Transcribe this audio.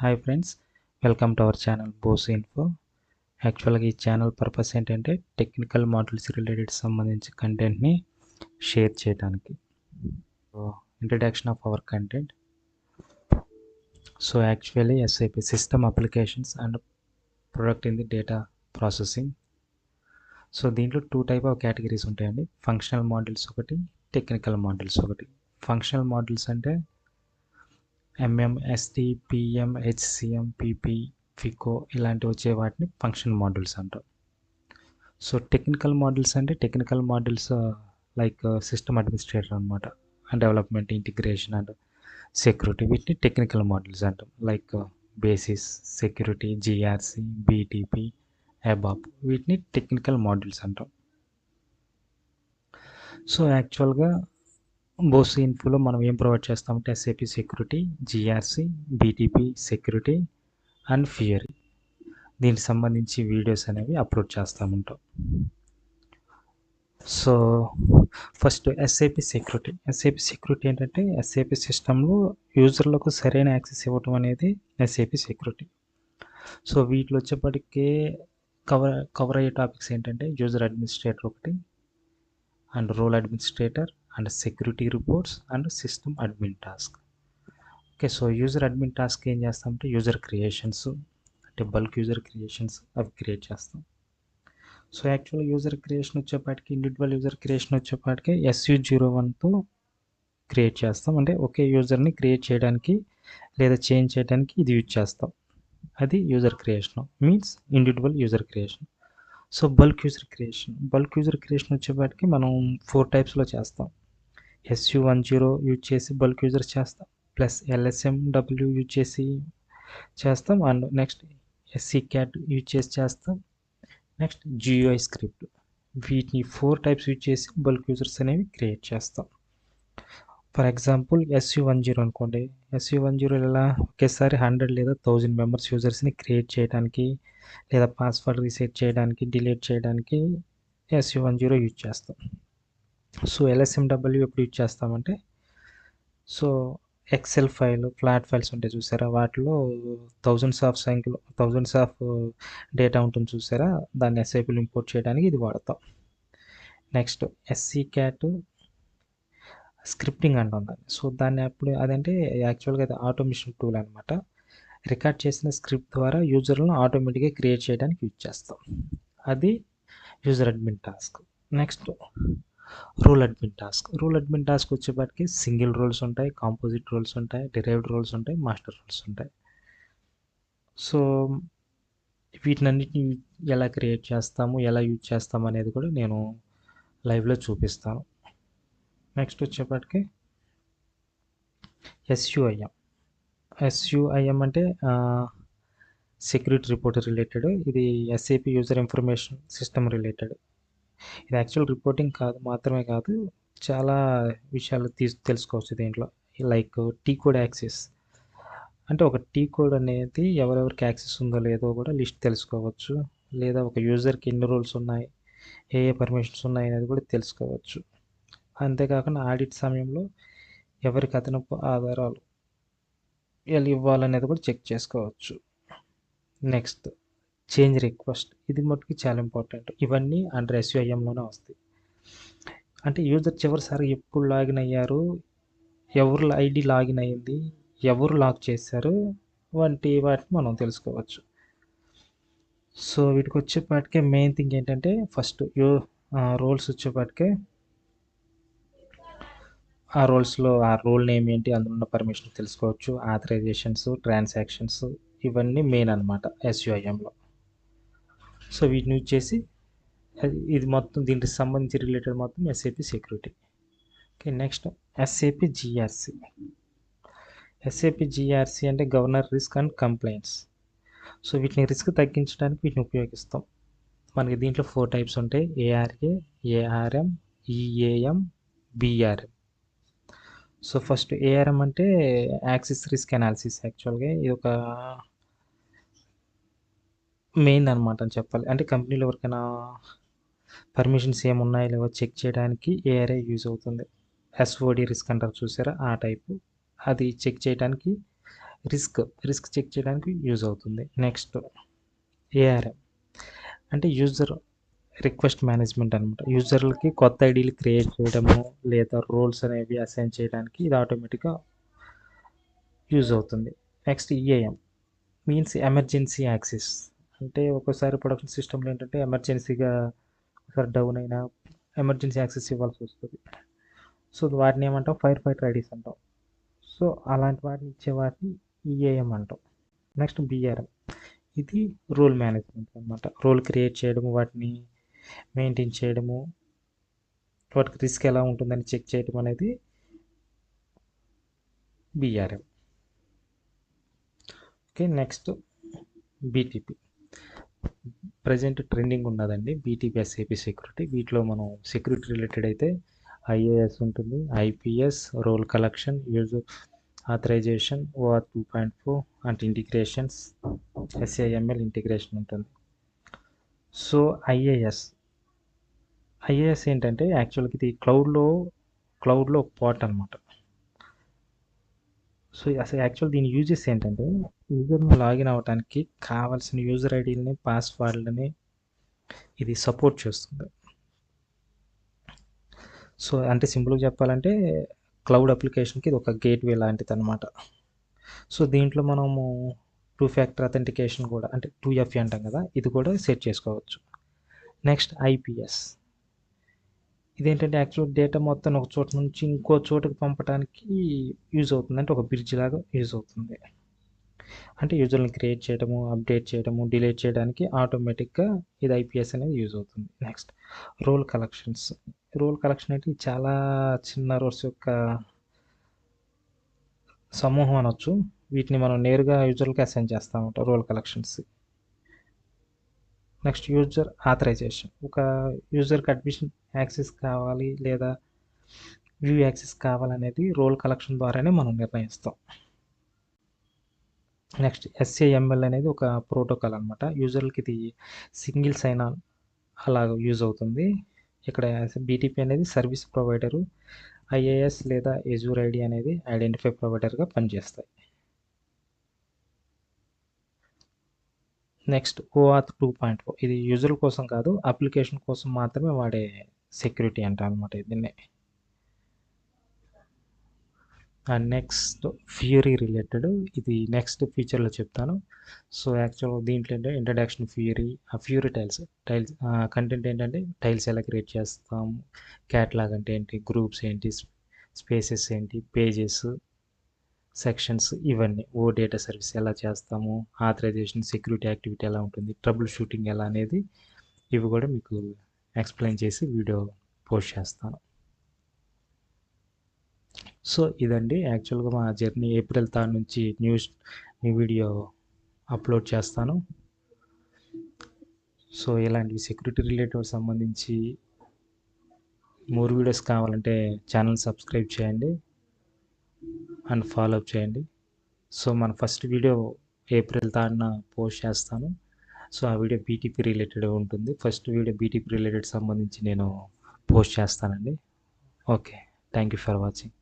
Hi friends, welcome to our channel Bose info. యాక్చువల్గా ఈ channel purpose ఏంటంటే టెక్నికల్ మాడ్యూల్స్ రిలేటెడ్ సంబంధించి కంటెంట్ని షేర్ చేయడానికి. Introduction of our content. So actually SIP system applications and product in the data processing. So దీంట్లో 2 type of categories ఉంటాయండి. Functional modules ఒకటి, technical modules ఒకటి. ఫంక్షనల్ మాడ్యూల్స్ అంటే MM, ST, PM, HCM, PP, FICO ఇలాంటివి వచ్చే వాటిని functional modules అంటాం. So technical modules అంటే technical modules like system administrator అనమాట, డెవలప్మెంట్, ఇంటిగ్రేషన్ అండ్ సెక్యూరిటీ, వీటిని టెక్నికల్ మాడ్యూల్స్ అంటాం. Like basis, security, GRC, BTP, ABAP, వీటిని టెక్నికల్ మాడ్యూల్స్ అంటాం. సో యాక్చువల్గా బోస్ ఇన్ఫోలో మనం ఏం ప్రొవైడ్ చేస్తామంటే SAP security, GRC, BTP security and ఫియరీ, దీనికి సంబంధించి వీడియోస్ అనేవి అప్లోడ్ చేస్తూ. So first SAP security. SAP security ఏంటంటే ఎస్ఏపి సిస్టంలో యూజర్లకు సరైన యాక్సెస్ ఇవ్వటం అనేది ఎస్ఏపి సెక్యూరిటీ. సో వీటిలో వచ్చేప్పటికే కవర్ అయ్యే టాపిక్స్ ఏంటంటే యూజర్ అడ్మినిస్ట్రేటర్ ఒకటి, and role administrator, and security reports, and system admin task. Okay, so user admin task ఏం చేస్తామంటే యూజర్ క్రియేషన్స్, అంటే బల్క్ యూజర్ క్రియేషన్స్ అవి క్రియేట్ చేస్తాం. సో యాక్చువల్గా యూజర్ క్రియేషన్ వచ్చేపాటికి, ఇండివిజువల్ యూజర్ క్రియేషన్ వచ్చేపాటికి SU01తో క్రియేట్ చేస్తాం. అంటే ఒకే యూజర్ని క్రియేట్ చేయడానికి లేదా చేంజ్ చేయడానికి ఇది యూజ్ చేస్తాం. అది user creation, means individual user creation. So bulk user creation వచ్చేపాటికి మనం 4 టైప్స్లో చేస్తాం. SU10 యూజ్ చేసి బల్క్ యూజర్స్ చేస్తాం, ప్లస్ LSMW యూజ్ చేసి చేస్తాం, అండ్ నెక్స్ట్ SCCAT యూజ్ చేసి చేస్తాం, నెక్స్ట్ GUI స్క్రిప్ట్. వీటిని 4 టైప్స్ యూజ్ చేసి బల్క్ యూజర్స్ అనేవి క్రియేట్ చేస్తాం. ఫర్ ఎగ్జాంపుల్ SU10 అనుకోండి. SU10 ఎలా ఒకేసారి 100 లేదా 1000 మెంబర్స్ యూజర్స్ని క్రియేట్ చేయడానికి లేదా పాస్వర్డ్ రీసెట్ చేయడానికి, డిలీట్ చేయడానికి SU10 యూజ్ చేస్తాం. సో LSMW ఎప్పుడు యూజ్ చేస్తామంటే, so Excel file, flat files ఉంటాయి చూసారా, వాటిలో థౌజండ్స్ ఆఫ్ డేటా ఉంటుంది చూసారా, దాన్ని ఎస్ఐపిలో ఇంపోర్ట్ చేయడానికి ఇది వాడతాం. నెక్స్ట్ SCCAT స్క్రిప్టింగ్ అంటాం దాన్ని. సో దాన్ని అదంటే యాక్చువల్గా అది ఆటోమేషన్ టూల్ అనమాట. రికార్డ్ చేసిన స్క్రిప్ట్ ద్వారా యూజర్లను ఆటోమేటిక్గా క్రియేట్ చేయడానికి యూజ్ చేస్తాం. అది user admin task. Next role admin task వచ్చేప్పటికి సింగిల్ రోల్స్ ఉంటాయి, కాంపోజిట్ రోల్స్ ఉంటాయి, డిరైవ్డ్ రోల్స్ ఉంటాయి, మాస్టర్ రోల్స్ ఉంటాయి. సో వీటినన్నిటిని ఎలా క్రియేట్ చేస్తాము, ఎలా యూజ్ చేస్తాము అనేది కూడా నేను లైవ్లో చూపిస్తాను. నెక్స్ట్ వచ్చేప్పటికి SUIM అంటే సెక్యూరిటీ రిపోర్ట్ రిలేటెడ్. ఇది SAP user information system related. ఇది యాక్చువల్ రిపోర్టింగ్ మాత్రమే కాదు, చాలా విషయాలు తెలుసుకోవచ్చు దీంట్లో. లైక్ టీ కోడ్ యాక్సెస్, అంటే ఒక టీ కోడ్ అనేది ఎవరెవరికి యాక్సెస్ ఉందో లేదో కూడా లిస్ట్ తెలుసుకోవచ్చు, లేదా ఒక యూజర్కి ఎన్ని రోల్స్ ఉన్నాయి, ఏ పర్మిషన్స్ ఉన్నాయి అనేది కూడా తెలుసుకోవచ్చు. అంతేకాకుండా ఆడిట్ సమయంలో ఎవరికి అదనపు ఆధారాలు ఎలా ఇవ్వాలనేది కూడా చెక్ చేసుకోవచ్చు. నెక్స్ట్ చేంజ్ రిక్వెస్ట్, ఇది మటుకు చాలా ఇంపార్టెంట్. ఇవన్నీ అండర్ SUIMలోనే వస్తాయి. అంటే యూజర్ చివరిసారి ఎప్పుడు లాగిన్ అయ్యారు, ఎవరు ఐడి లాగిన్ అయ్యింది, ఎవరు లాక్ చేశారు, వాటిని మనం తెలుసుకోవచ్చు. సో వీటికి వచ్చేపాటికే మెయిన్ థింగ్ ఏంటంటే ఫస్ట్ రోల్స్ వచ్చేపాటికే ఆ రోల్స్లో ఆ రోల్ నేమ్ ఏంటి, అందులో ఉన్న పర్మిషన్ తెలుసుకోవచ్చు, ఆథరైజేషన్స్, ట్రాన్సాక్షన్స్, ఇవన్నీ మెయిన్ అనమాట SUIMలో. సో వీటిని యూజ్ చేసి ఇది మొత్తం దీనికి సంబంధించి రిలేటెడ్ మొత్తం SAP security. Okay, next SAP GRC అంటే governor risk and complaints. So వీటిని రిస్క్ తగ్గించడానికి వీటిని ఉపయోగిస్తాం. మనకి దీంట్లో 4 టైప్స్ ఉంటాయి: ARA, ARM, EAM, BRM. So first ARM అంటే యాక్సిస్ రిస్క్ అనాలిసిస్. యాక్చువల్గా ఇది ఒక మెయిన్ అనమాట అని చెప్పాలి. అంటే కంపెనీలో ఎవరికైనా పర్మిషన్స్ ఏమున్నాయో లేవో చెక్ చేయడానికి ARA యూజ్ అవుతుంది. SOD రిస్క్ అంటారు చూసారా, ఆ టైపు. అది చెక్ చేయడానికి రిస్క్ చెక్ చేయడానికి యూజ్ అవుతుంది. నెక్స్ట్ ఏఆర్ఎం అంటే యూజర్ రిక్వెస్ట్ మేనేజ్మెంట్ అనమాట. యూజర్లకి కొత్త ఐడీలు క్రియేట్ చేయడము లేదా రోల్స్ అనేవి అసైన్ చేయడానికి ఇది ఆటోమేటిక్గా యూజ్ అవుతుంది. Next ఈఏఎం means emergency access. అంటే ఒక్కోసారి ప్రొడక్షన్ సిస్టమ్లో ఏంటంటే ఎమర్జెన్సీగా ఒకసారి డౌన్ అయినా ఎమర్జెన్సీ యాక్సెస్ ఇవ్వాల్సి వస్తుంది. సో వాటిని ఏమంటాం, ఫైర్ ఫైటర్ ఐడీస్ అంటాం. సో అలాంటి వాటిని ఇచ్చే వాటిని ఈఏఎం అంటాం. నెక్స్ట్ బిఆర్ఎం ఇది రోల్ మేనేజ్మెంట్ అనమాట. రోల్ క్రియేట్ చేయడము, వాటిని మెయింటైన్ చేయడము, వాటికి రిస్క్ ఎలా ఉంటుందని చెక్ చేయడం అనేది BRM. Okay, next BTP. Present trending ఉన్నదండి బీటీపీ ఎస్ఏపీ సెక్యూరిటీ. వీటిలో మనం సెక్యూరిటీ రిలేటెడ్ అయితే ఐఏఎస్ ఉంటుంది, IPS, role collection, user authorization, OR 2.4 అంటే ఇంటిగ్రేషన్స్, ఎస్ఏఎంఎల్ ఇంటిగ్రేషన్ ఉంటుంది. సో ఐఏఎస్ ఏంటంటే యాక్చువల్గా ఇది క్లౌడ్లో ఒక పార్ట్ అనమాట. సో అసలు యాక్చువల్ దీని యూజెస్ ఏంటంటే యూజర్ని లాగిన్ అవ్వడానికి కావాల్సిన యూజర్ ఐడీలని, పాస్వర్డ్లని ఇది సపోర్ట్ చేస్తుంది. సో అంటే సింపుల్గా చెప్పాలంటే క్లౌడ్ అప్లికేషన్కి ఇది ఒక గేట్వే లాంటిది అనమాట. సో దీంట్లో మనము 2 ఫ్యాక్టర్ అథెంటికేషన్ కూడా, అంటే 2FA అంటాం కదా, ఇది కూడా సెట్ చేసుకోవచ్చు. నెక్స్ట్ ఐపీఎస్ ఇదేంటంటే యాక్చువల్ డేటా మొత్తం ఒక చోట నుంచి ఇంకో చోటుకి పంపడానికి యూజ్ అవుతుంది. అంటే ఒక బ్రిడ్జ్ లాగా యూజ్ అవుతుంది. అంటే యూజర్ని క్రియేట్ చేయడము, అప్డేట్ చేయడము, డిలీట్ చేయడానికి ఆటోమేటిక్గా ఇది ఐపీఎస్ అనేది యూజ్ అవుతుంది. Next role collections. Role collection అంటే చాలా చిన్న రోల్స్ యొక్క సమూహం అనొచ్చు. వీటిని మనం నేరుగా యూజర్లకి అసైన్ చేస్తామంట role collections. Next user authorization. ఒక యూజర్కి అడ్మిషన్ యాక్సెస్ కావాలి లేదా వ్యూ యాక్సెస్ కావాలనేది రోల్ కలెక్షన్ ద్వారానే మనం నిర్ణయిస్తాం. నెక్స్ట్ ఎస్ఏఎంఎల్ అనేది ఒక ప్రోటోకాల్ అనమాట. యూజర్లకి ఇది సింగిల్ సైన్ ఆన్ అలా యూజ్ అవుతుంది. ఇక్కడ బీటీపీ అనేది సర్వీస్ ప్రొవైడరు, ఐఏఎస్ లేదా ఎజూర్ ఐడి అనేది ఐడెంటిఫై ప్రొవైడర్గా పనిచేస్తాయి. నెక్స్ట్ ఓఆర్ 2.4 ఇది యూజర్ కోసం కాదు, అప్లికేషన్ కోసం మాత్రమే వాడే సెక్యూరిటీ అంటాం అనమాట దీన్ని. అండ్ నెక్స్ట్ ఫ్యూరీ రిలేటెడ్, ఇది నెక్స్ట్ ఫీచర్లో చెప్తాను. సో యాక్చువల్గా దీంట్లో ఏంటంటే ఇంట్రడక్షన్ ఫ్యూరీ, ఆ ఫ్యూరీ టైల్స్ కంటెంట్ ఏంటంటే టైల్స్ ఎలా క్రియేట్ చేస్తాం, క్యాట్లాగ్ అంటే ఏంటి, గ్రూప్స్ ఏంటి, స్పేసెస్ ఏంటి, పేజెస్, సెక్షన్స్, ఇవన్నీ ఓ డేటా సర్వీస్ ఎలా చేస్తాము, ఆథరైజేషన్, సెక్యూరిటీ యాక్టివిటీ ఎలా ఉంటుంది, ట్రబుల్ షూటింగ్ ఎలా అనేది ఇవి కూడా మీకు ఎక్స్ప్లెయిన్ చేసి వీడియో పోస్ట్ చేస్తాను. సో ఇదండి యాక్చువల్గా మా జర్నీ. ఏప్రిల్ 3 నుంచి న్యూ వీడియో అప్లోడ్ చేస్తాను. సో ఇలాంటి సెక్యూరిటీ రిలేటెడ్ సంబంధించి మోర్ వీడియోస్ కావాలంటే ఛానల్ సబ్స్క్రైబ్ చేయండి అండ్ ఫాలో అప్ చేయండి. సో మన ఫస్ట్ వీడియో ఏప్రిల్ 3న పోస్ట్ చేస్తాను. సో ఆ వీడియో బీటీపీ రిలేటెడ్ ఉంటుంది. ఫస్ట్ వీడియో బీటీపీ రిలేటెడ్ సంబంధించి నేను పోస్ట్ చేస్తానండి. Okay, thank you for watching.